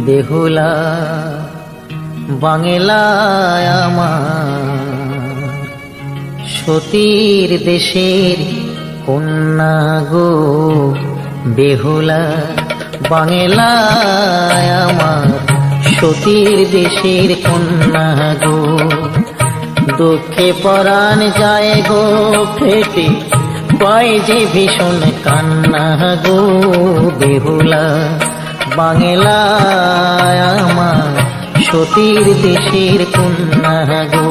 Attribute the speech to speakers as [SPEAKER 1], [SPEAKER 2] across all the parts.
[SPEAKER 1] বেহুলা বাংলায় আমার সতীর দেশের কন্যা গো। বেহুলা বাংলায় আমার সতীর দেশের কন্যা গো। দুঃখে পরাণ যায় গো ফেটে, পায় যে ভীষণ কান্না গো। বেহুলা বাংলায় আমার সতীর দেশের কন্যা গো।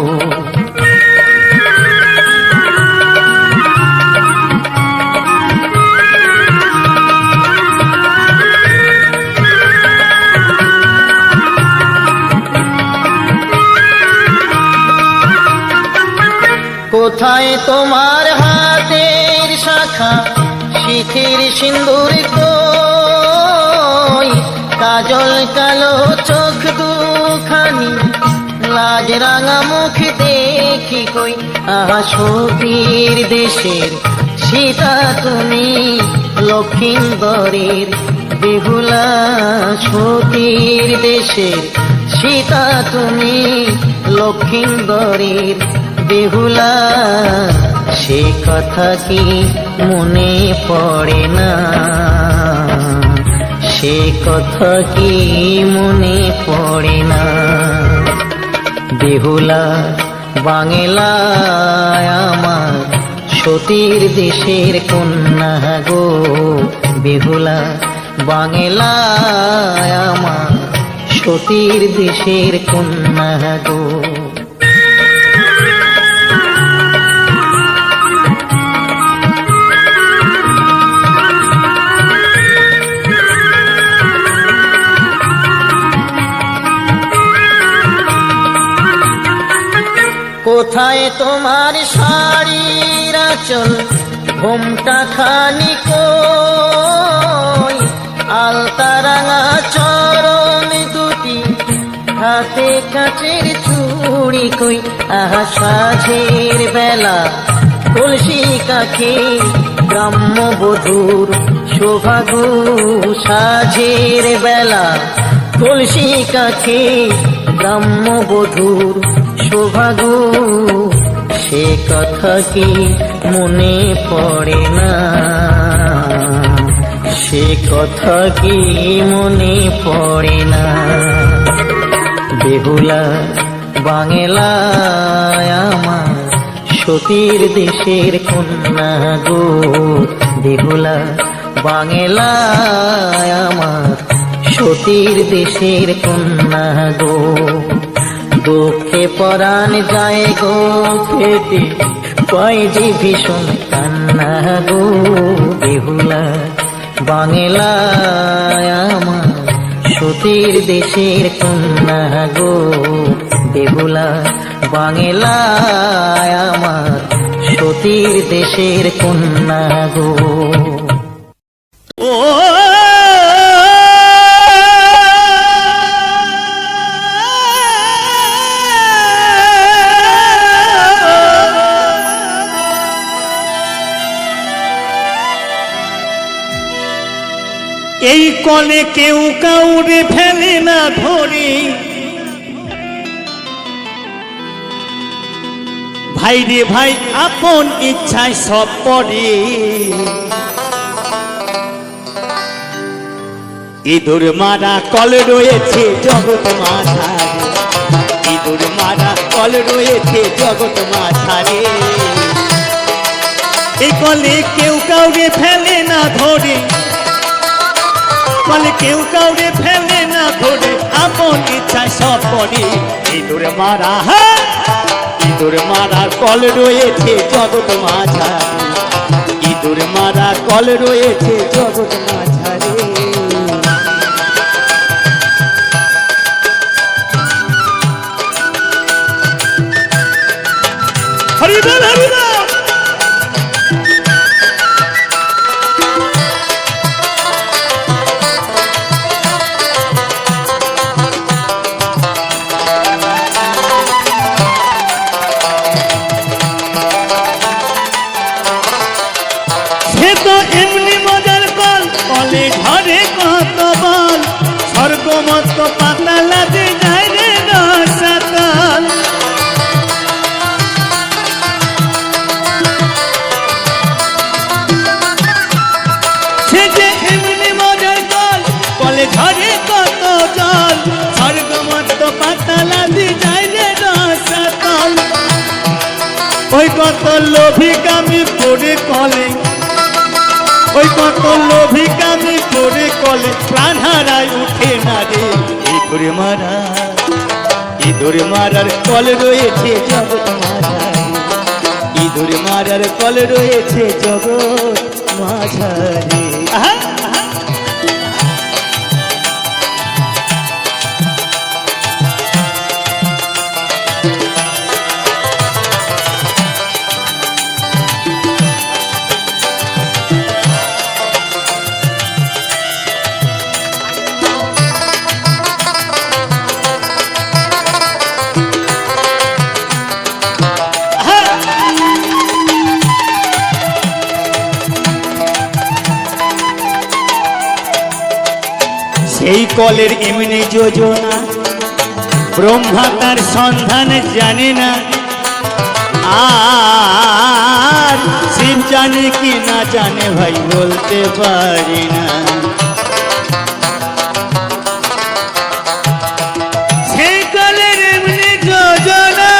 [SPEAKER 1] কোথায় তোমার হাতের শাখা, শিখের সিন্দুর কই, কাজল কালো চোখ দুখানি, লাজ রাঙা মুখ দেখি কই। আহা সতীর দেশের সীতা তুমি, লক্ষিন্দরের বেহুলা। সতীর দেশের সীতা তুমি, লক্ষিন্দরের বেহুলা। সে কথা কি মনে পড়ে না, সে কথা কি মনে পড়ে না। বেহুলা বাংলায় আমার সতীর দেশের কন্যা গো। বেহুলা বাংলায় আমার সতীর দেশের কন্যা গো। কোথায় তোমার শাড়ির আঁচল, ঘোমটা খানি কই, আলতা রাঙা চরণ দুটি, হাতে কাচের চুড়ি কই। আহা সাঁঝের বেলা তুলসী কাছে, গ্রাম্য বধূর শোভা গো। সাঁঝের বেলা তুলসী কাছে, গ্রাম্য বধূর শোভা গো। সে কথা কি মনে পড়ে না, সে কথা কি মনে পড়ে না। বেহুলা বাংলায় আমার সতীর দেশের কন্যা গো। বেহুলা বাংলায় আমার সতীর দেশের কন্যা গো। দুঃখে পরাণ যায় গো ফেটে, পায় যে ভীষণ কান্না গো। বেহুলা বাংলায় আমার সতীর দেশের কন্যা গো। বেহুলা বাংলায় আমার সতীর দেশের কন্যা গো।
[SPEAKER 2] এই কলে কেউ কাউরে ফেলে না ধরে, ভাই রে ভাই আপন ইচ্ছায় সব পড়ে। ইঁদুর মারা কল রয়েছে জগৎ মাঝারে, ইঁদুর মারা কল রয়েছে জগৎ মাঝারে। এই কলে কেউ কাউরে ফেলে না ধরে, কলে কেউ কাউরে ফেলে না ধরে, আপন ইচ্ছায় সব পড়ে। ইঁদুর মারা, ইঁদুর মারা কল রয়েছে জগৎ মাঝারে, ইঁদুর মারা কল রয়েছে জগৎ মাঝারে। হরিবল হরিবল। এমনি মজার কল, কলে ঘরে কত বল, স্বর্গমত করে কলে, ওই কত লোভী কামি করে কলে, প্রাণ হারায় উঠে না রে। ইঁদুর মারা, ইঁদুর মারার কল রয়েছে জগৎ মাঝারে, ইঁদুর মারার কল রয়েছে জগৎ মাঝারে। সেই কলের এমনি যোজনা, ব্রহ্মা তার সন্ধান জানে না, আর শিব জানে কি না জানে ভাই বলতে পারি না। সেই কলের এমনি যোজনা,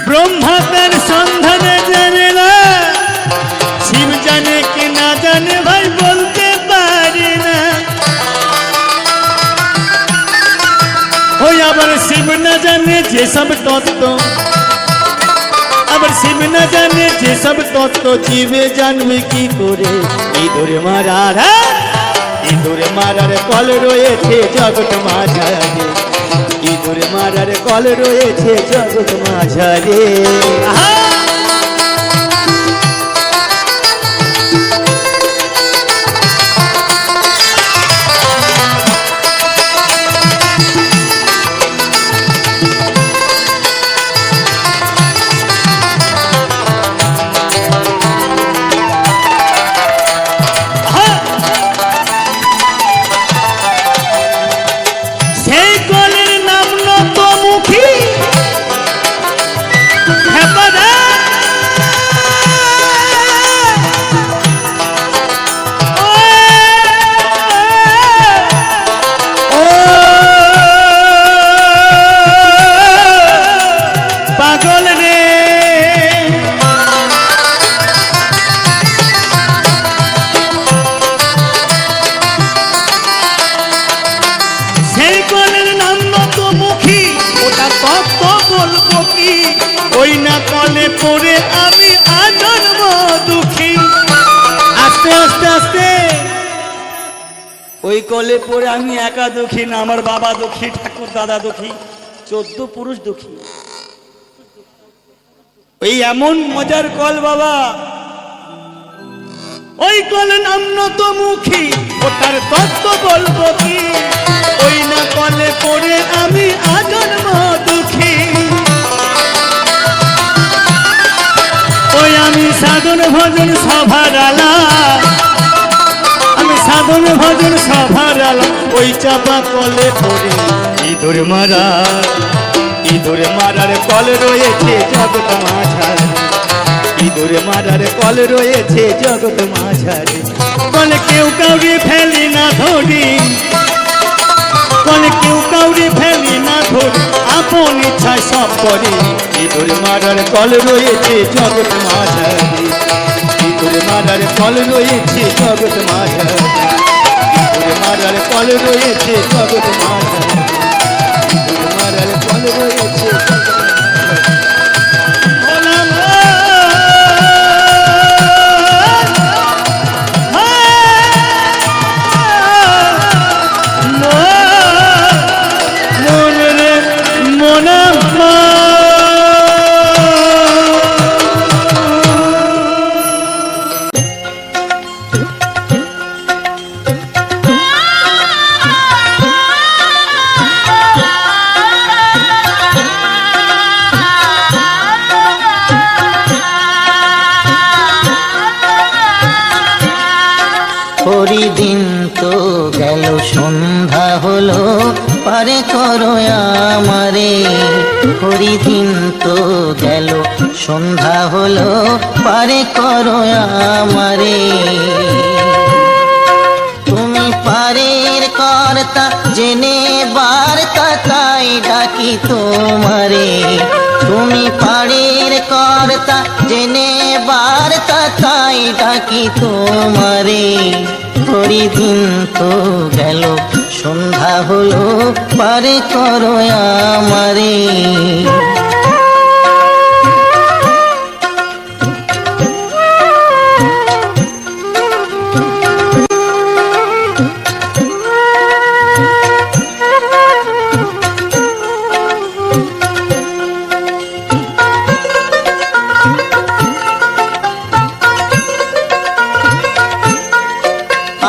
[SPEAKER 2] ব্রহ্মা তার সন্ধান জানে না, শিব জানে কি না জানে ভাই বলতে পারি না। ওই আবার শিব না জানে যেসব তত্ত্ব, আবার শিব না জানে যেসব তত্ত্ব, জীবে জানবে কি করে। ইঁদুর মারার, ইঁদুর মারার কল রয়েছে জগৎ মাঝারে, ইঁদুর মারার কল রয়েছে জগৎ মাঝারে। সেই কলের নাম নতমুখী, পাগল রে। সেই কলের নাম নতমুখী, ওটা তত্ত্ব বলবো কি, ওই না কলে পড়ে আমি আজন্ম দুঃখী। আস্তে আস্তে আস্তে, ওই কলে পড়ে আমি একা দুঃখী না, আমার বাবা দুঃখী, ঠাকুর দাদা দুঃখী, 14 পুরুষ দুঃখী। ওই এমন মজার কল বাবা, ওই কল নাম নতমুখী, ওটার তত্ত্ব বলবো কি, ওই না কলে পড়ে আমি আজন্ম দুঃখী। ওই আমি সাধন ভজন সভার আলা, আমি সাধন ভজন সভার আলা, ওই চাপা কলে পড়ে ইঁদুর মারা, ইঁদুর মারার কল রয়েছে জগৎ মাঝারে, ইঁদুর মারার কল রয়েছে জগৎ মাঝারে। বলে কেউ কাউরি ফেলি না ধরি, বলে কেউ কাউরি ফেলি না ধরি, আপন ইচ্ছায় সব করি। ইঁদুর মারার কল রয়েছে জগৎ মাঝারে, ইঁদুর মারার কল রয়েছে জগৎ মাঝারে, ইঁদুর মারার কল রয়েছে জগৎ মাঝারে, ইঁদুর মারার কল রয়েছে জগৎ মাঝারে।
[SPEAKER 1] হরিদিন তো গেল সন্ধ্যা হলো, পারে করো আমারে। হরিদিন তো গেল সন্ধ্যা হলো, পারে করো আমারে। তুমি পারের কর কর্তা জেনে বার্তা তাই ডাকি তোমারে। তুমি পাড়ির কর্তা জেনে বার্তা তাই ডাকি তোমারে। ঘড়ি দিন তো গেল সন্ধ্যা হলো পার করো আমারে।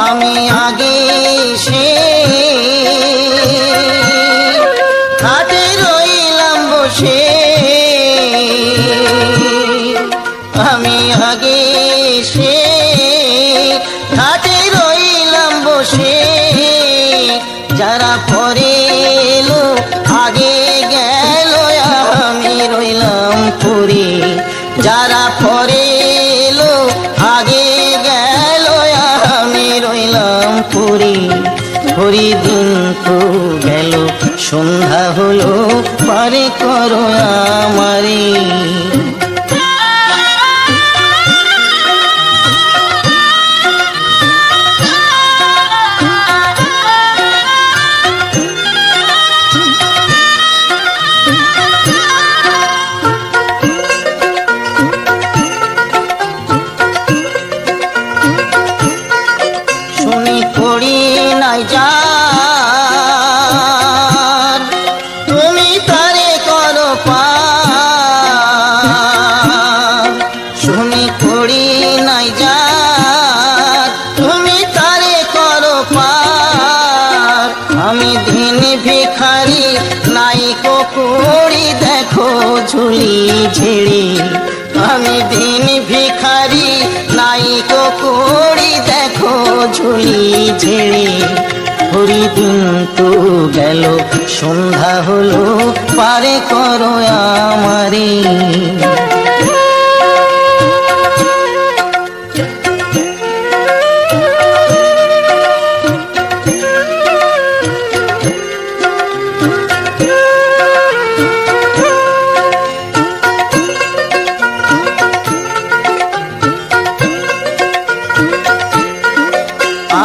[SPEAKER 1] আমি আগে সে ঘাটে রইলাম বসে। আমি আগে সে ঘাটে রইলাম বসে। যারা পরে এলো আগে গেল আমি রইলাম পরে। যারা পরে এলো আগে গেল আমি রইলাম পরে। হরি দিন তো গেল সন্ধ্যা হলো পারে করো আমারে। শুনি করি নাই যার তুমি তারে করো পার। শুনি করি নাই যার তুমি তারে করো পার। আমি দিন ভিখারি নাই করি দেখো ঝুলি ঝেড়ে। আমি দিন ভিখারি নাই করি দেখো ঝুলি ঝেড়ে। হরি দিন তো গেল সন্ধ্যা হলো পারে করো আমারে।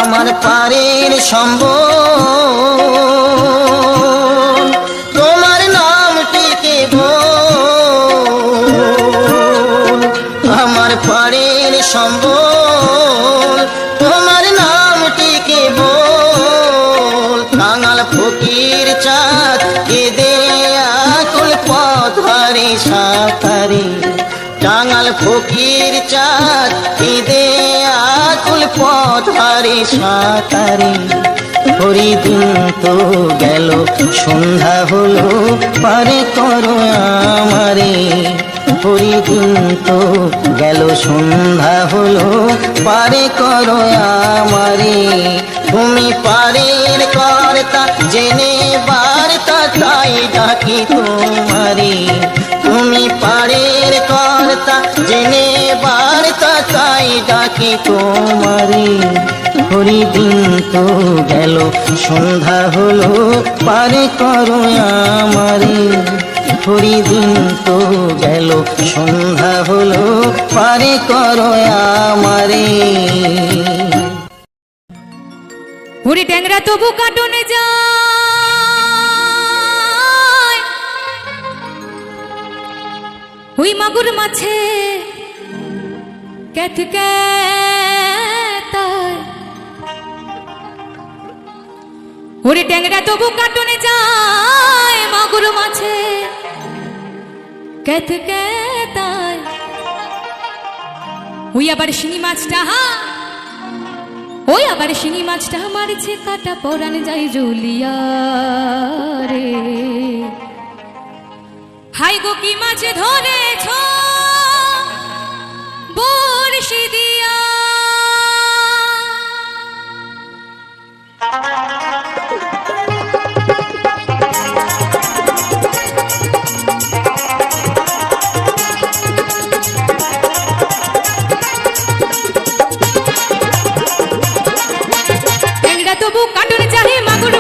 [SPEAKER 1] আমার পারের সম্বল তোমার নামটিকে বল। আমার পারের সম্বল তোমার নামটিকে বল। কাঙাল ফকির চাঁদ কেঁদে আকুল পথ হারে সাঁতারে। কাঙাল ফকির চাঁদ কেঁদে আকুল পথ হারে সাঁতারে। হরি দিন তো গেল সন্ধ্যা হলো পারে করো আমারে। হরি দিন তো গেল সন্ধ্যা হলো পারে করো আমারে। তুমি পারের কর্তা জেনে বার্তা তাই ডাকি তোমারে। তুমি পারের কর্তা জেনে বার্তা তাই ডাকি তোমারে। হরি দিন তো গেল সন্ধ্যা হলো পারে করো আমারে। হরি দিন তো গেল সন্ধ্যা হলো পারে করো আমারে।
[SPEAKER 3] ওরে ট্যাংরা তবু কাটনে যায় ওই মাগুর মাছে ক্যাথ ক্যাতায়। ওরে ট্যাংরা তবু কাটনে যায় মাগুর মাছে ক্যাথ ক্যাতায়। ওই আবার শিঙি মাছটা ওই আবার শিঙি মাছটা মারছে কাটা পরান যাই জুলিয়া রে। হাই গো কি মাছ ধরেছ বড়শি দিয়া। তবু কাটুন চাহে মাগুর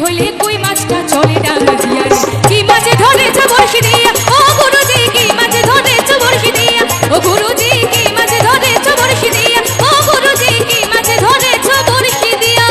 [SPEAKER 3] হইলে কই মাছটা চলে ডাঙা দিয়া রে কি মাছে ধরেছ বড়শি দিয়া ও গুরুজি কি মাছে ধরেছ বড়শি দিয়া ও গুরুজি কি মাছে ধরেছ বড়শি দিয়া ও গুরুজি কি মাছে ধরেছ বড়শি দিয়া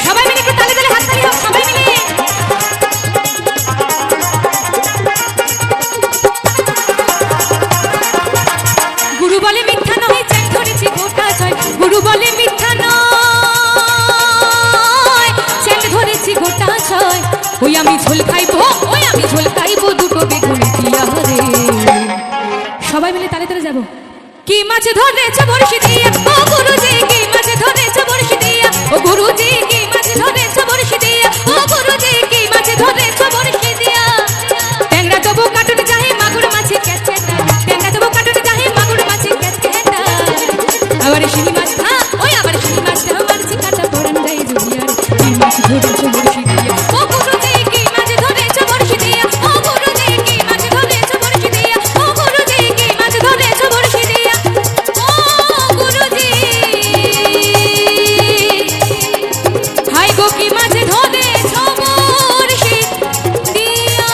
[SPEAKER 3] সবাই মিলে একটু তালে তালে হাততালি হোক সবাই মিলে গুরু বলে মিথ্যা নয় চ্যাং ধরেছি গোটা ছয় গুরু বলে মিথ্যা নয় চ্যাং ধরেছি গোটা ছয় ওই আমি ঝোল খাইবো দুটো বেগুনি দিয়া রে সবাই মিলে তালে তালে যাবো কি মাছ ধরেছ বড়শি দিয়া ও গুরুজি কি মাছ ধরেছ বড়শি দিয়া ও গুরুজি কি মাছ ধরেছ বড়শি দিয়া ও গুরুজি কি মাছ ধরেছ বড়শি দিয়া ট্যাংরা দেবো কাটুন চাহে মাগুর মাছে ক্যাচে ট্যাংরা দেবো কাটুন চাহে মাগুর মাছে ক্যাচে আবার শিঙি মাছ ওই আবার শিঙি মাছটা মারছি কাটা পড়ান যাই জুলিয়ার কি মাছ ধরেছ বড়শি দিয়া ও গুরুজি কি মাছ ধরেছ বড়শি দিয়া ও গুরুজি কি মাছ ধরেছ বড়শি দিয়া ও গুরুজি কি মাছ ধরেছ বড়শি দিয়া ও গুরুজি হাই গো কি মাছ ধরেছ বড়শি দিয়া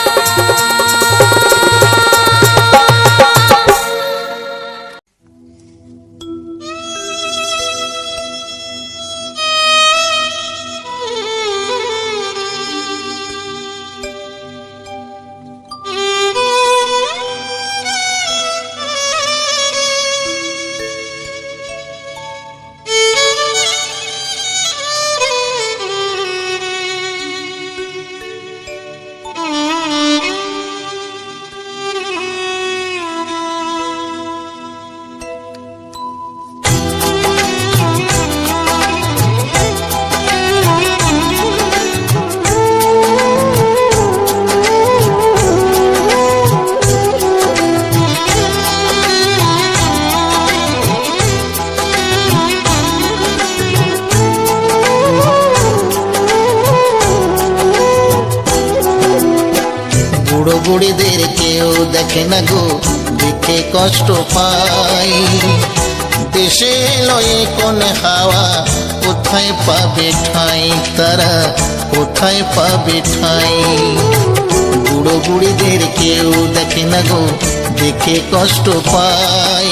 [SPEAKER 1] বুড়ো বুড়িদের কেউ দেখে না গো দেখে কষ্ট পাই দেশে লয়ে কোন হাওয়া কোথায় পাবে ঠাঁই তারা কোথায় পাবে ঠাঁই বুড়ো বুড়িদের কেউ দেখে না গো দেখে কষ্ট পাই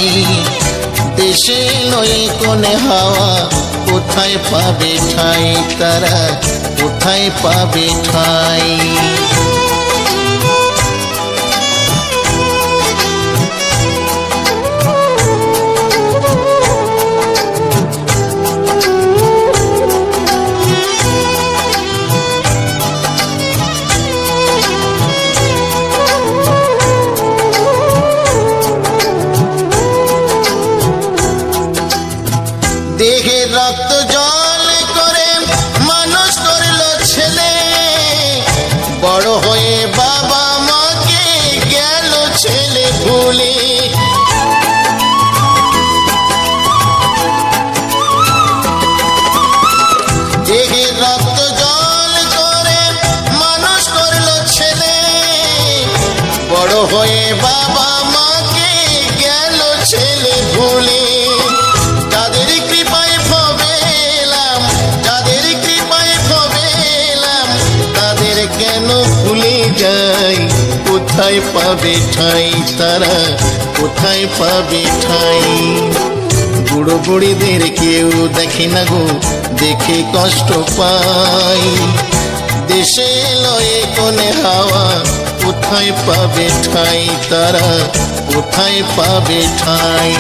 [SPEAKER 1] দেশে লয়ে কোন হাওয়া কোথায় পাবে ঠাঁই তারা কোথায় পাবে ঠাঁই দেহে রক্ত জল করে মানুষ করলো ছেলে বড় হয়ে বাবা মাকে গেল ছেলে ভুলে দেহে রক্ত জল করে মানুষ করলো ছেলে বড় হয়ে বাবা মাকে গেল ছেলে ভুলে যাদের কৃপায় ভবেলাম তাদের কেন ভুলে যাই কোথায় পাবে ঠাঁই তারা কোথায় পাবে ঠাঁই বুড়ো বুড়িদের কেউ দেখে না গো দেখে কষ্ট পাই দেশে লয়ে কোনে হাওয়া কোথায় পাবে ঠাঁই তারা কোথায় পাবে ঠাঁই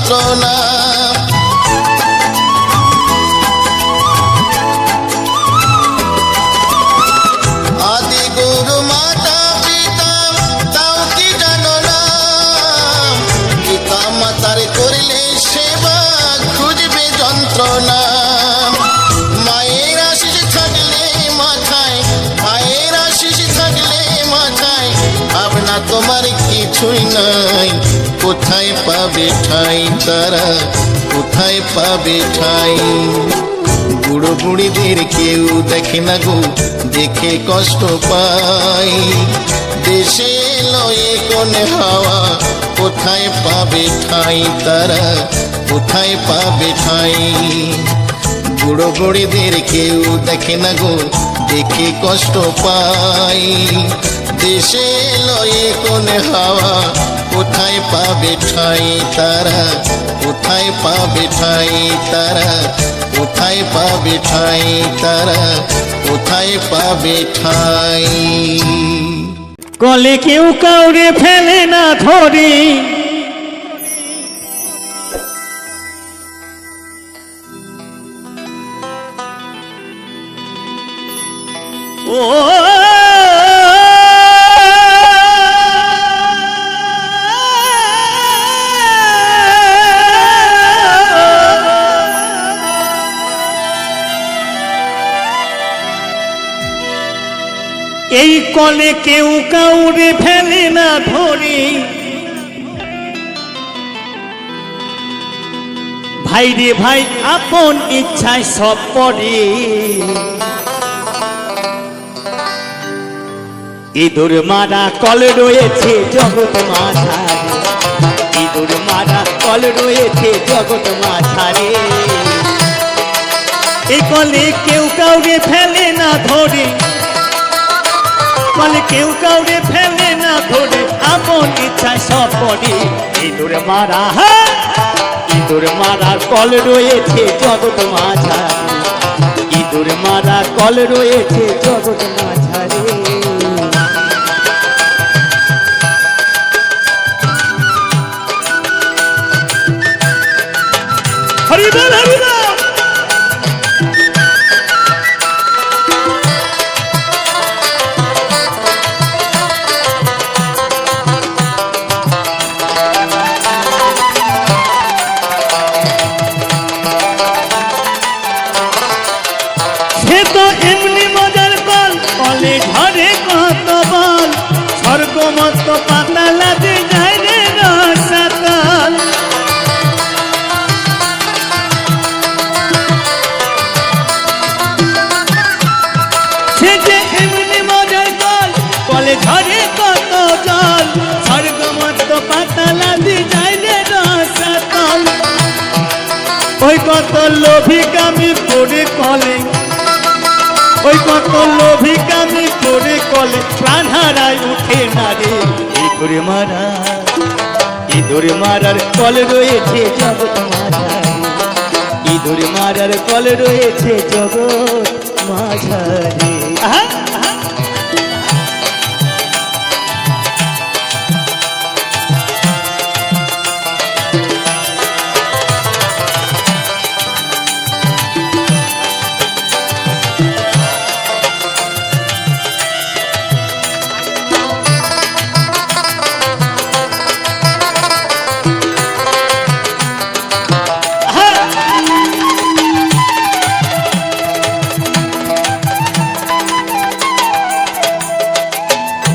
[SPEAKER 4] যন্ত্রণা। আদি গুরু মাতা পিতা তাও কি জানো না, পিতা মাতার করলে সেবা খুঁজবে যন্ত্রণা। মায়ের আশিস থাকলে মাথায়, মায়ের আশিস থাকলে মাথায়, ভাবনা তোমার কিছুই নাই। কোথায় পাবে ঠাই তারা, কোথায় পাবে ঠাই? বুড়ো বুড়িদের কেউ দেখে না গো, দেখে কষ্ট পাই। দেশে এলো এ কোন হাওয়া, কোথায় পাবে ঠাই তারা, কোথায় পাবে ঠাই? বুড়ো বুড়িদের কেউ দেখে না গো, দেখে কষ্ট পাই। দেশে এলো এ কোন হাওয়া, কোথায় পাবে ঠাই তারা, কোথায় পাবে ঠাই তারা, কোথায় পাবে ঠাই তারা, কোথায় পাবে ঠাই?
[SPEAKER 2] কলে কেউ কাউরে ফেলে না ধরি, ও এই কলে কেউ কাউরে ফেলে না ধরি, ভাই রে ভাই আপন ইচ্ছায় সব পড়ে। ইঁদুর মারা কল রয়েছে জগৎ মাঝারে, ইঁদুর মারা কল রয়েছে জগৎ মাঝারে। এই কলে কেউ কাউরে ফেলে না ধরে, কলে কেউ কাউরে ফেলে না ধরে, আপন ইচ্ছায় সব পড়ে। ইঁদুর মারা, ইঁদুর মারা কল রয়েছে জগৎ মাঝারে, ইঁদুর মারা কল রয়েছে জগৎ মাঝারে। হরি বল হরি বল। সে তো এমনি মজার কল, কলে ঝরে কত বল, স্বর্গ মত পাতালাতে যায় রে রসাতল। সে যে এমনি মজার কল, কলে ঝরে কত জল, স্বর্গ মত পাতালাতে যায় রে রসাতল। ওই কত লোভী কামি পড়ে কলে, ওই কত লোভী কামি পড়ে কলে, প্রাণ হারায় উঠে না রে। ইঁদুর মারা, ইঁদুর মারার কল রয়েছে জগৎ মাঝারে, ইঁদুর মারার কল রয়েছে জগৎ মাঝারে। আহা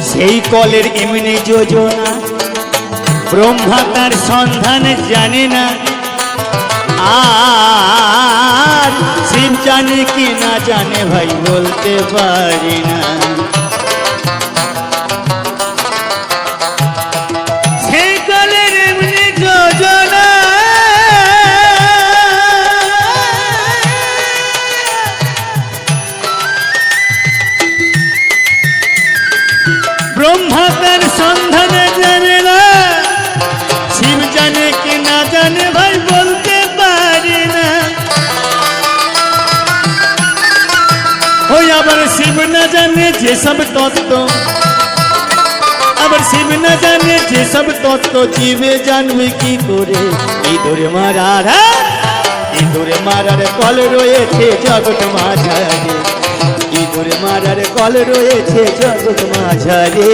[SPEAKER 2] সেই কলের এমনি যোজনা, ব্রহ্মা তার সন্ধান জানে না, আর শিব জানে কি না জানে ভাই বলতে পারি না। সেই কলের এমনি যোজনা, ব্রহ্মা তার সন্ধান জানে না, শিব জানে কি না জানে ভাই বলতে পারি না। ওই আবার শিব না জানে যেসব তত্ত্ব, আবার শিব না জানে যেসব তত্ত্ব জীবে জানবে কি করে। ইঁদুর মারার ইঁদুর মারার কল রয়েছে জগৎ মাঝারে, ইঁদুর মারার কল রয়েছে জগৎ মাঝারে।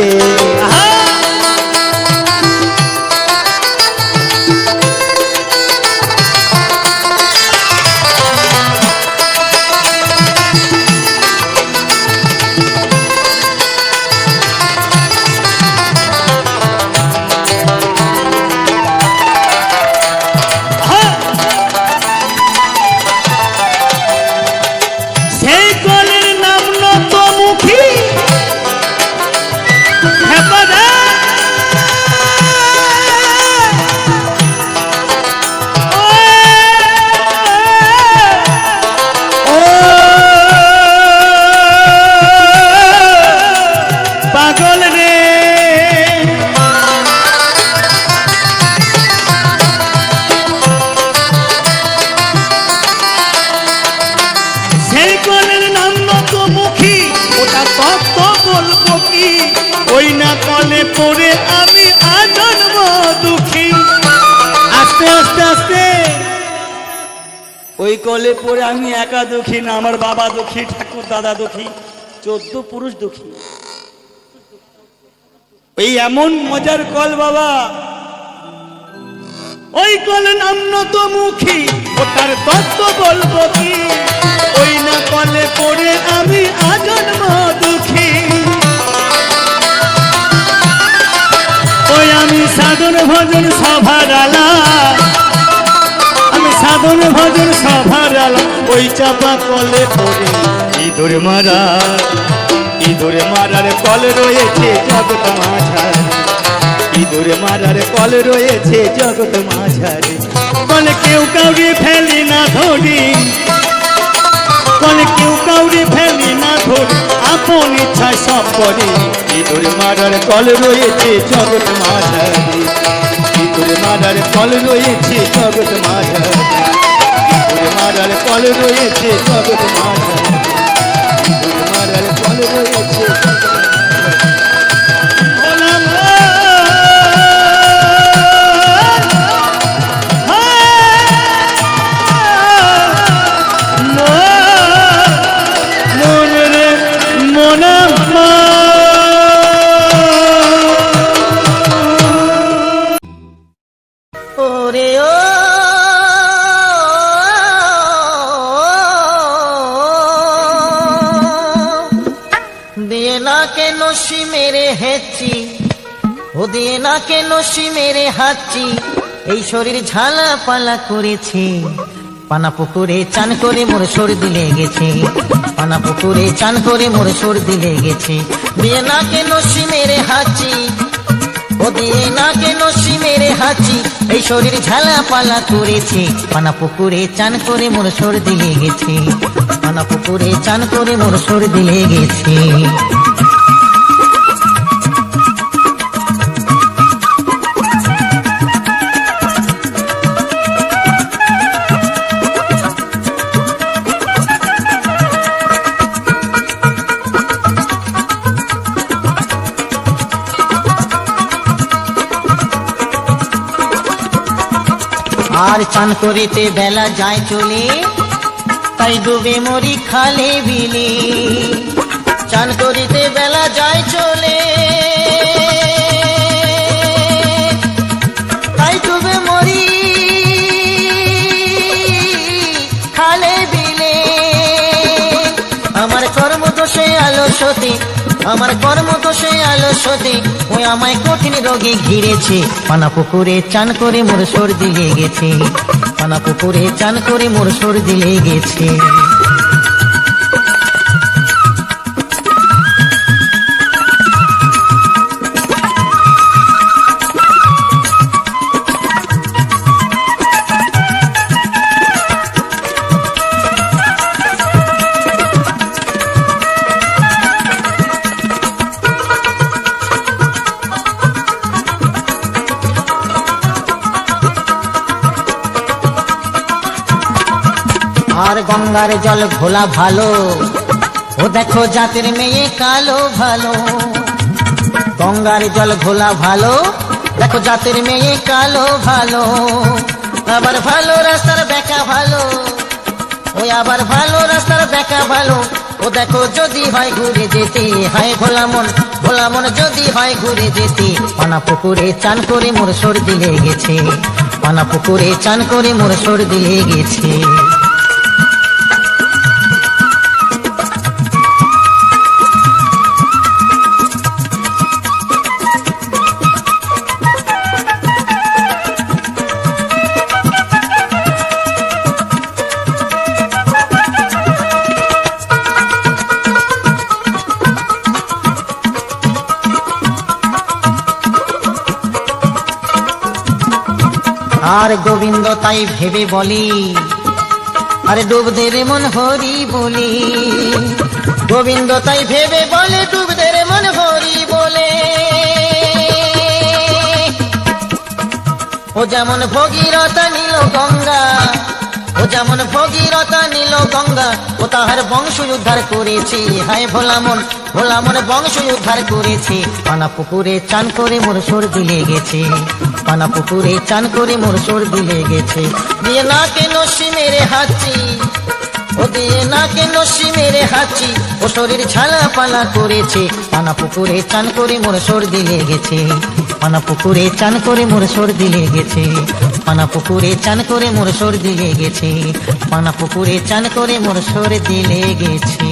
[SPEAKER 2] সেই কলের নাম নতমুখী হেপারা, পাগল রে সেই কলের নাম নতমুখী, ওটা তত্ত্ব বলবো কি, ওই না কলে পড়ে আমি আজন্ম দুঃখী। আস্তে আস্তে আস্তে ওই কলে পড়ে আমি একা দুঃখী না, আমার বাবা দুঃখী, ঠাকুর দাদা দুঃখী, 14 পুরুষ দুঃখী। ওই এমন মজার কল বাবা, ওই কল নাম নতমুখী, ওটার তত্ত্ব বলবো কি, ওই না কলে পড়ে আমি আজন্ম দুঃখী। ওই আমি সাধন ভজন সভার আলা, আমি সাধন ভজন সভার আলা, ওই চাপা কলে পড়ে ইঁদুর মারা, ইঁদুর মারার কল রয়েছে জগৎ মাঝারে, ইঁদুর মারার কল রয়েছে জগৎ মাঝারে। কলে কেউ কাউরে ফেলি না ধরি, কলে কেউ কাউরে ফেলি না ধরি, আপন ইচ্ছায় সব করে। ইঁদুর মারার কল রয়েছে জগৎ মাঝারে, ইঁদুর মারার কল রয়েছে জগৎ মাঝারে, ইঁদুর মারার কল রয়েছে জগৎ মাঝারে, ইঁদুর মারার কল রয়েছে জগৎ
[SPEAKER 1] ওরে ও দিয়ে না কেন সি মেরে হেঁচি, ও দিয়ে না কেন সি মেরে হাঁচি, এই শরীর ঝালা পালা করেছে, পানা পুকুরে চান করে মোর সর্দি লেগেছে, পানা পুকুরে চান করে মোর সর্দি লেগেছে। দিয়ে না কেন সি মেরে হাঁচি, ও দিয়ে না কেন সি মেরে হাঁচি, এই শরীর ঝালা পালা করেছে, পানা পুকুরে চান করে মোর সর্দি লেগেছে, পানা পুকুরে চান করে মোর সর্দি লেগেছে। আর চান করিতে বেলা যায় চলে, তাই ডুবে মরি খালে বিলে, চান করিতে বেলা যায় চলে, তাই ডুবে মরি খালে বিলে। আমার কর্মদোষে আলসতে, আমার কর্মদোষে আলসতে, ওই আমায় কঠিন রোগে ঘিরেছে, পানা পুকুরে চান করে মোর সর্দি লেগেছে, পানা পুকুরে চান করে মোর সর্দি লেগেছে। আর গঙ্গার জল ঘোলা ভালো, ও দেখো জাতের মেয়ে কালো ভালো, গঙ্গার জল ঘোলা ভালো, দেখো জাতের মেয়ে কালো ভালো, আবার ভালো রাস্তার বেকা ভালো, ওই আবার ভালো রাস্তার বেকা ভালো। ও দেখো যদি হয় ঘুরে যেতে, হায় ভোলা মন যদি হয় ঘুরে যেতে, পানা পুকুরে চান করে মোর সর্দি লেগেছে, পানা পুকুরে চান করে মোর সর্দি লেগেছে। আর গোবিন্দ তাই ভেবে বলি, আরে ডুব দে রে মন হরি বলি, গোবিন্দ তাই ভেবে বলে ডুব দে রে মন হরি বলে। ও যেমন ভগীরথা নীল গঙ্গা, ও যেমন ভগীরথা নীল গঙ্গা, ও তাহার বংশ উদ্ধার করেছে, হায় ভোলা মন বংশ উদ্ধার করেছে। পানা পুকুরে চান করে মোর সর্দি লেগেছে, পানা পুকুরে চান করে মোর সর্দি লেগেছে। দিয়ে না কেন মেরে হাঁচি, ও দিয়ে না কেন মেরে হাঁচি, ও শরীর ঝালা পালা করেছে, পানা পুকুরে চান করে মোর সর্দি লেগেছে, পানা পুকুরে চান করে মোর সর্দি লেগেছে, পানা পুকুরে চান করে মোর সর্দি লেগেছে, পানা পুকুরে চান করে মোর সর্দি লেগেছে।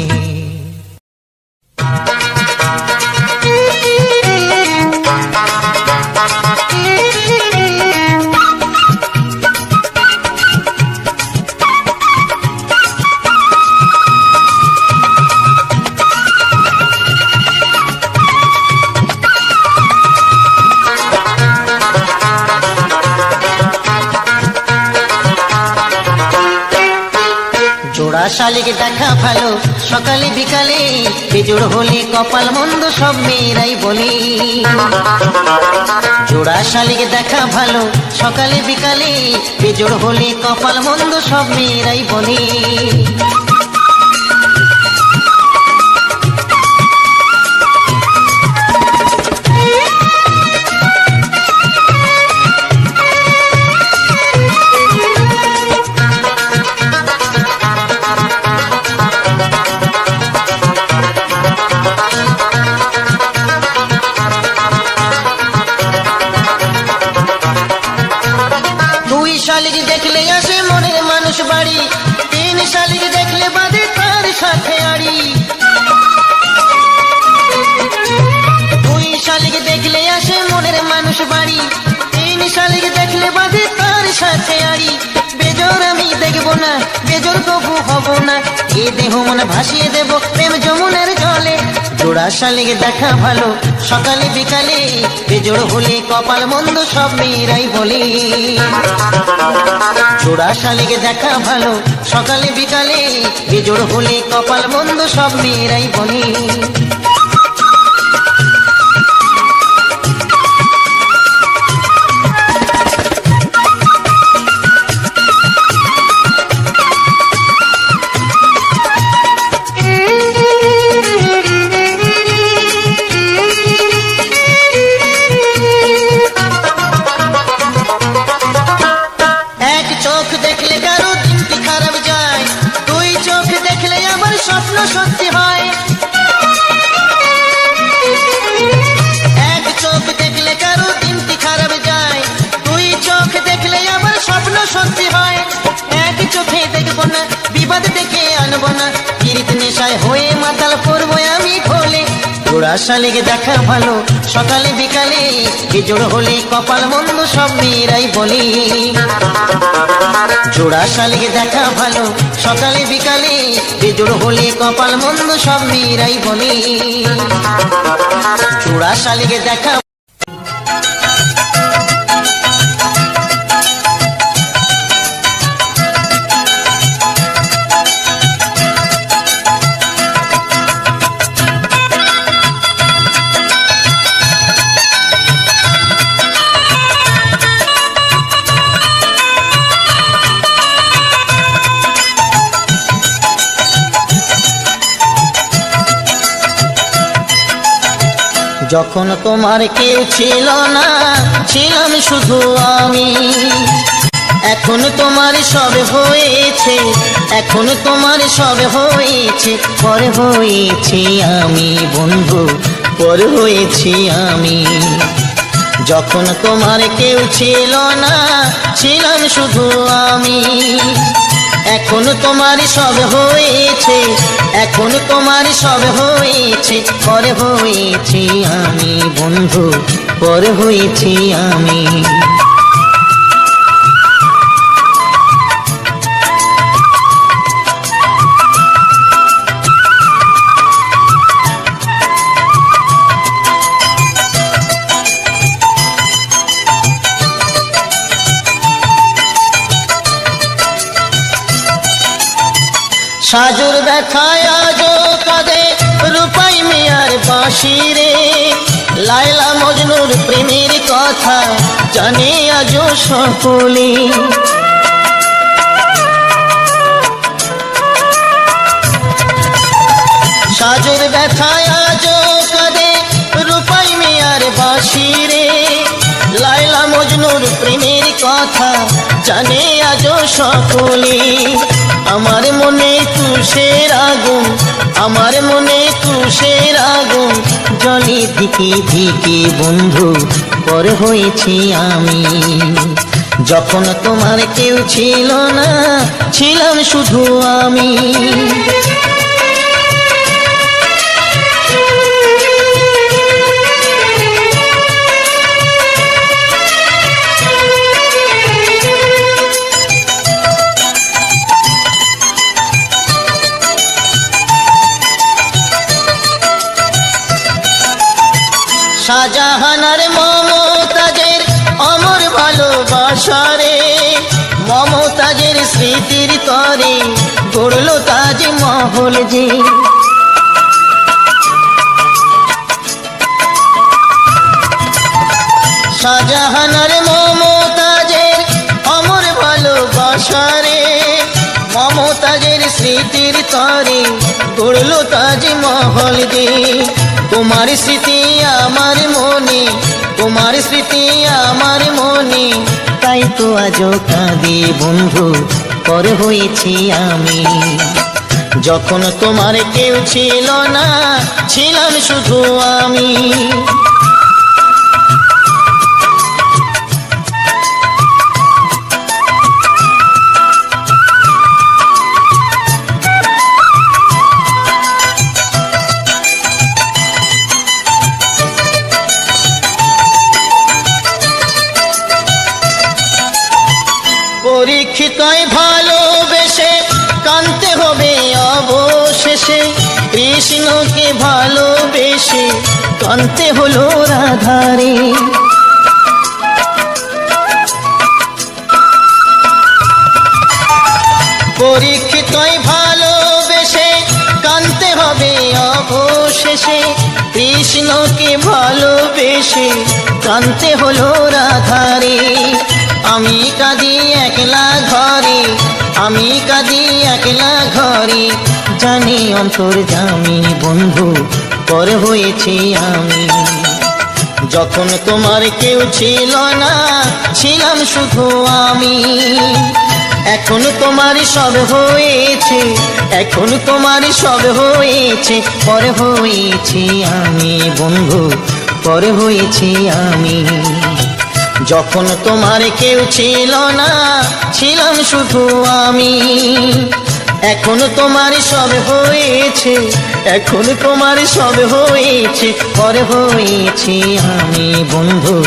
[SPEAKER 1] জোড়া শালিক দেখা ভালো সকালে বিকালে, বেজোড় হলে কপাল মন্দ সব মেয়েরাই বলে। জোড়া শালিক দেখা ভালো সকালে বিকালে, বেজোড় হলে কপাল মন্দ সব মেয়েরাই বলে। শালিক দেখলে আসে মনের মানুষ বাড়ি, তিন শালিক দেখলে বাদে তার সাথে আড়ি। দুই শালিক দেখলে আসে মনের মানুষ বাড়ি, তিন শালিক দেখলে বাদে তার সাথে আড়ি। বেজোর আমি দেখবো না, বেজোর কবু হব না, এ দেহ মনে ভাসিয়ে দেব প্রেম যমুনার জলে। জোড়া শালিক দেখা ভালো সকালে বিকালে, বেজোড় হলে কপাল মন্দ সব মেয়েরাই বলে। জোড়া শালিক দেখা ভালো সকালে বিকালে, বেজোড় হলে কপাল মন্দ সব মেয়েরাই বলে। সত্যি হয় এক চোখ দেখলে কারো দিনটি খারাপ যায়, দুই চোখ দেখলে আবার স্বপ্ন সত্যি হয়। এক চোখে দেখবো না, বিবাদ দেখে আনবো না, কিরিত নেশায় হয়ে মাতাল পড়বো আমি ঢোলে। জোড়া শালিক দেখা ভালো সকালে বিকালে, বেজোড় হলে কপাল মন্দ সব মেয়েরাই বলে। জোড়া শালিক দেখা ভালো সকালে বিকালে, বেজোড় হলে কপাল মন্দ সব মেয়েরাই বলে। জোড়া শালিক দেখা যখন তোমার কেউ ছিল না ছিলাম শুধু আমি, এখন তোমার সব হয়েছে, এখন তোমার সব হয়েছে, পর হয়েছি আমি বন্ধু, পর হয়েছি আমি। যখন তোমার কেউ ছিল না ছিলাম শুধু আমি, এখন তোমার সব হয়েছে, এখন তোমার সব হয়েছে, পর হয়েছি আমি বন্ধু, পর হয়েছি আমি। সাজুর ব্যথায় আজো কাঁদে রূপাই মিয়ার বাঁশি রে, লায়লা মজনুর প্রেমের কথা জানে আজো সকলে। সাজুর ব্যথায় আজো কাঁদে রূপাই মিয়ার বাঁশি রে, লায়লা মজনুর প্রেমের কথা জানে আজো সকলে। আমার মনে তুষের আগুন, আমার মনে তুষের আগুন জলে ধিকে ধিকে বন্ধু, পর হয়েছি আমি। যখন তোমার কেউ ছিল না ছিলাম শুধু আমি। শাহজাহানার মমতাজের অমর ভালোবাসা রে, মমতাজের স্মৃতির তরে গড়লো তাজমহল যে। শাহজাহানার মমতাজের অমর ভালোবাসা রে, মমতাজের স্মৃতির তরে গড়লো তাজমহল যে। তোমার স্মৃতি আমার মনে, তোমার স্মৃতি আমার মনে, তাই তো আজও কাঁদি বন্ধু, পর হয়েছি আমি। যখন তোমার কেউ ছিল না ছিলাম শুধু আমি। পরীক্ষিতই ভালোবেসে কানতে হবে অবশেষে, কৃষ্ণকে ভালোবেসে কানতে হলো রাধারে। পরীক্ষিতই ভালোবেসে কানতে হবে অবশেষে, কৃষ্ণকে ভালোবেসে কানতে হলো রাধারে। আমি কাঁদি একলা ঘরে, আমি কাঁদি একলা ঘরে, জানি অন্তর্যামী বন্ধু, পর হয়েছি আমি। যখন তোমার কেউ ছিল না ছিলাম শুধু আমি, এখন তোমার সব হয়েছে, এখন তোমার সব হয়েছে, পর হয়েছি আমি বন্ধু, পর হয়েছি আমি। যখন তোমার কেউ ছিল না ছিলাম শুধু আমি, এখন তোমার সব হয়েছে, এখন তোমার সব হয়েছে, পর হয়েছি আমি বন্ধু,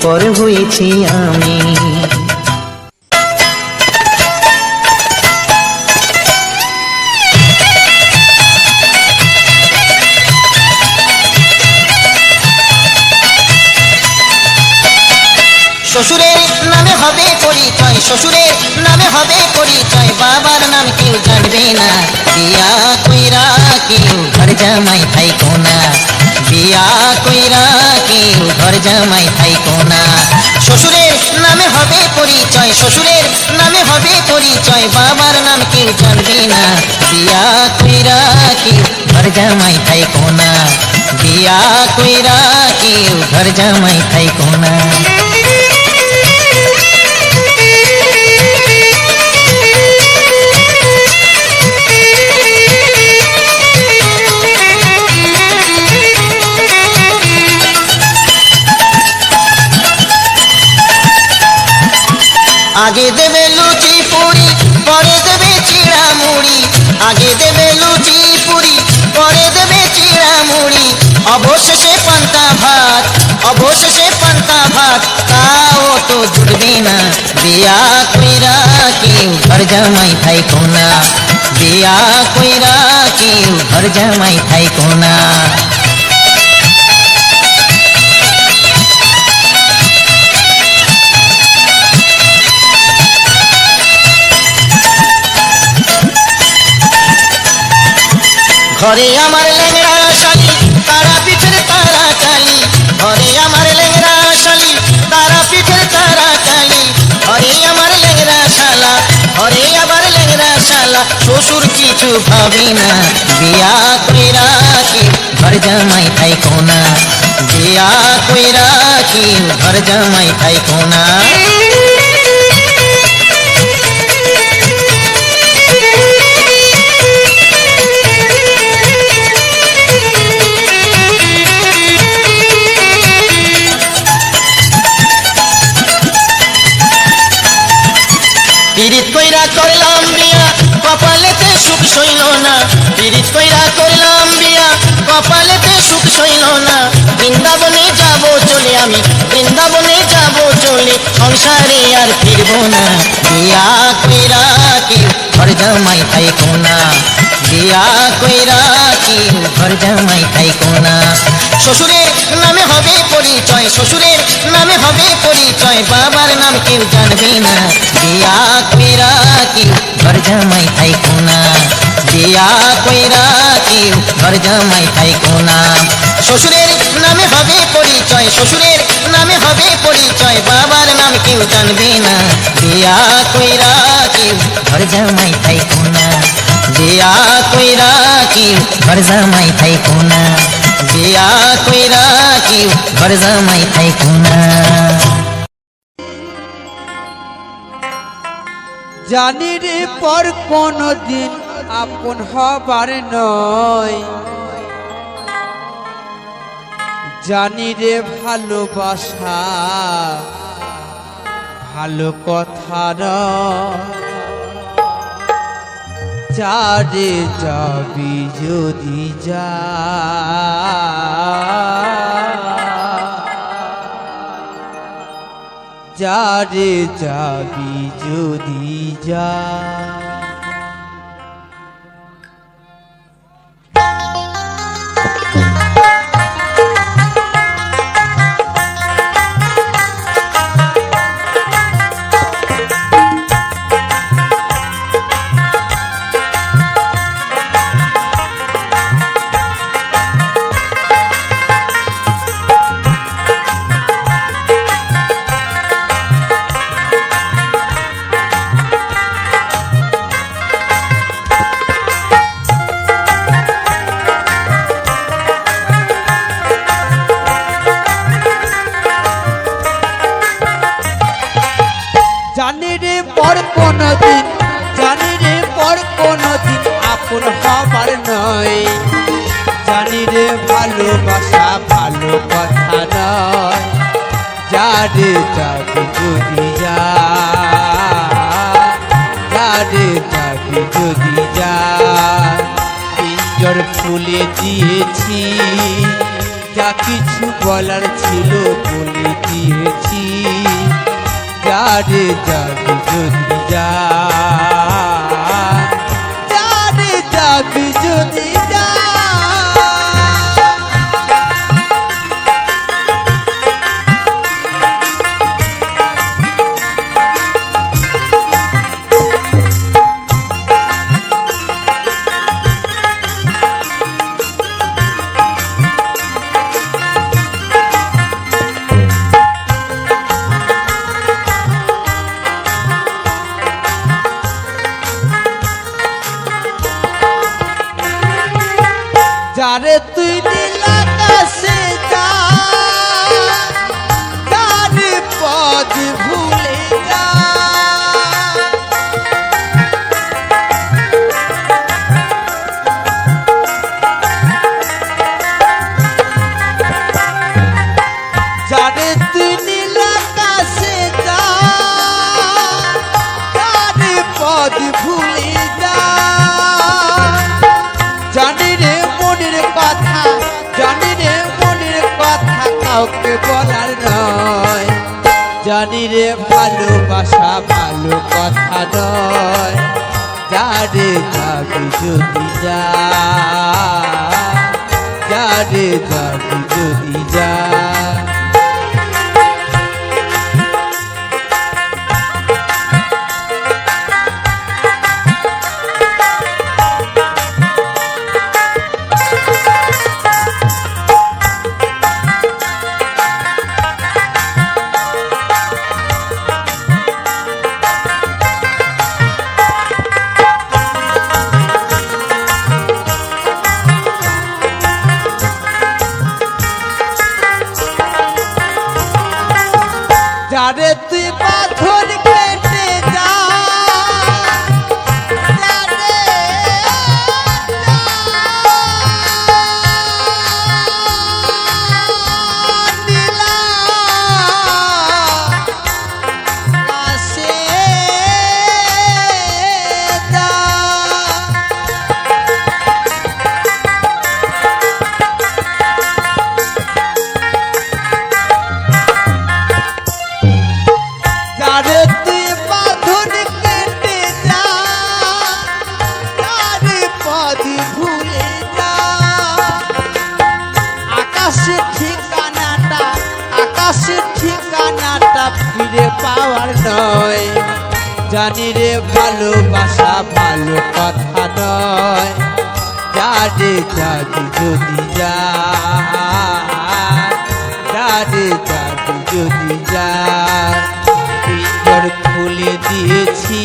[SPEAKER 1] পর হয়েছি আমি। শ্বশুরের নামে হবে পরিচয়, শ্বশুরের নামে হবে পরিচয়, বাবার নাম কেউ জানবে না। বিয়া কইরা কেউ ঘর জামাই থাইকো না, বিয়া কইরা কেউ ঘর জামাই থাইকো না। শ্বশুরের নামে হবে পরিচয়, শ্বশুরের নামে হবে পরিচয়, বাবার নাম কেউ জানবে না। বিয়া কইরা কেউ ঘর জামাই থাইকো না, বিয়া কইরা কেউ ঘর জামাই থাইকো না। আগে দেবে লুচি পুরি পরে দেবে চিড়া মুড়ি, আগে দেবে লুচি পুরি পরে দেবে চিড়া মুড়ি, অবশেষে পান্তা ভাত, অবশেষে পান্তা ভাত, তাও তো জুটবে না। বিয়া কইরা কেউ ঘর জামাই থাইকো না, বিয়া কইরা কেউ ঘর জামাই থাইকো না। ঘরে আমার লেংড়া শালি তারা পিঠের তারা চালি, ঘরে আমার লেংড়া শালি তারা পিঠের তারা চালি, ঘরে আমার লেংড়া শালা, ঘরে আবার লেংড়া শালা, শ্বশুর কিছু ভাবি না। বিয়া কইরা কেউ ঘর জামাই থাইকো না, বিয়া কইরা কেউ ঘর জামাই থাইকো না। পিরিত কইরা করলাম বিয়া কপালেতে সুখ সইল না, পিরিত কইরা করলাম বিয়া কপালেতে সুখ সইল না। বৃন্দাবনে যাব চলে আমি, বৃন্দাবনে যাব চলে, সংসারে আর ফিরব না। বিয়া কইরা কেউ ঘর জামাই থাইকো না, বিয়া কইরা কেউ ঘর জামাই থাইকো না। শ্বশুরের নামে হবে পরিচয়, শ্বশুরের নামে হবে পরিচয়, বাবার নাম কেউ জানবে না। বিয়া কইরা কেউ ঘর জামাই থাইকো না, বিয়া কইরা কেউ ঘর জামাই থাইকো না। শ্বশুরের নামে হবে পরিচয়, শ্বশুরের নামে হবে পরিচয়, বাবার নাম কেউ জানবে না। বিয়া কইরা কেউ ঘর জামাই থাইকো না, বিয়া কইরা কেউ ঘর জামাই থাইকো না, বিয়া কইরা কেউ ঘর জামাই থাইকো না।
[SPEAKER 5] জানি রে পর কোনো দিন আপন হবার নয়, জানি রে ভালোবাসা ভালো কথা নয়, যারে যাবি যদি যা, যারে যাবি যদি যা। জানি রে পর কোনো দিন, জানি রে পর কোনো দিন আপন হবার নয়, জানি রে ভালোবাসা ভালো কথা নয়, যারে যাবি যদি যা, যারে যাবি যদি যা। পিঞ্জর ফুলে দিয়েছি, যা কিছু বলার ছিল বলে দিয়েছি, যারে যাবি যদি যা, যারে যাবি যদি যা। যারে তুই নীল আকাশ পদ ভুলে যা জানি রে মনের কথা জানি রে মনের কথা কাউকে বলার নয় জানি রে ভালোবাসা ভালো কথা নয় যারে যাবি যদি যা যারে যাবি যদি যা যারে তুই পাথর কেটে যা যারে নীলা আসে যা যারে তুই বাঁধন কেটে যা যারে পদ ভুলে যা আকাশের ঠিকানাটা ফিরে পাওয়ার নয় জানি রে ভালোবাসা ভালো কথা নয় যারে যাবি যদি যা যারে যাবি যদি যা পিঞ্জর খুলে দিয়েছি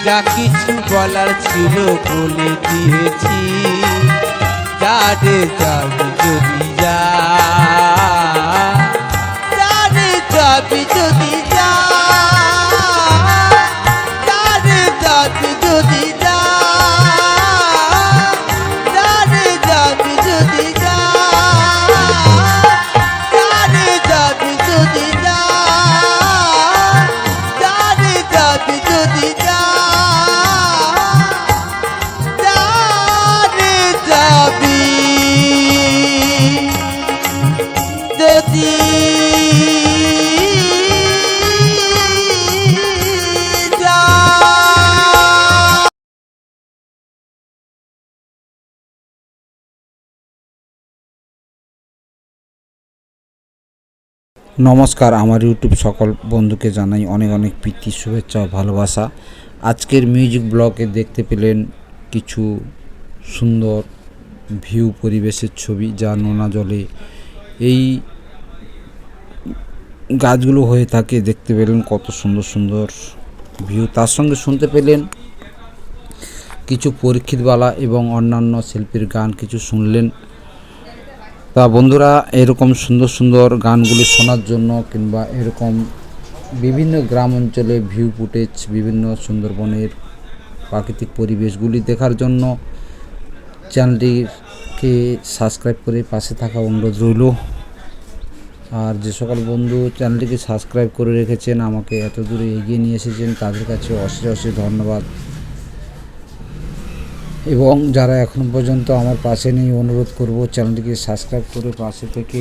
[SPEAKER 5] যা কিছু বলার ছিল বলে দিয়েছি যারে যাবি যদি যা যারে যাবি যদি যা যারে যাবি যদি যা যারে যাবি যদি যা যারে যাবি যদি যা যারে যাবি যদি যা যারে যাবি যদি যা
[SPEAKER 6] নমস্কার, আমার ইউটিউব সকল বন্ধুকে জানাই অনেক অনেক প্রীতি, শুভেচ্ছা ও ভালোবাসা। আজকের মিউজিক ব্লগে দেখতে পেলেন কিছু সুন্দর ভিউ পরিবেশের ছবি, যা নোনা জলে এই গাছগুলো হয়ে থাকে। দেখতে পেলেন কত সুন্দর সুন্দর ভিউ, তার সঙ্গে শুনতে পেলেন কিছু পরীক্ষিতবালা এবং অন্যান্য শিল্পীর গান কিছু শুনলেন। তা বন্ধুরা, এরকম সুন্দর সুন্দর গানগুলি শোনার জন্য কিংবা এরকম বিভিন্ন গ্রাম অঞ্চলে ভিউ ফুটেজ, বিভিন্ন সুন্দরবনের প্রাকৃতিক পরিবেশগুলি দেখার জন্য চ্যানেলটিকে সাবস্ক্রাইব করে পাশে থাকা অনুরোধ রইল। আর যে সকল বন্ধু চ্যানেলটিকে সাবস্ক্রাইব করে রেখেছেন, আমাকে এত দূরে এগিয়ে নিয়ে এসেছেন, তাদের কাছে অশেষ অশেষ ধন্যবাদ। এবং যারা এখন পর্যন্ত আমার পাশে নেই, অনুরোধ করব চ্যানেলটিকে সাবস্ক্রাইব করে পাশে থেকে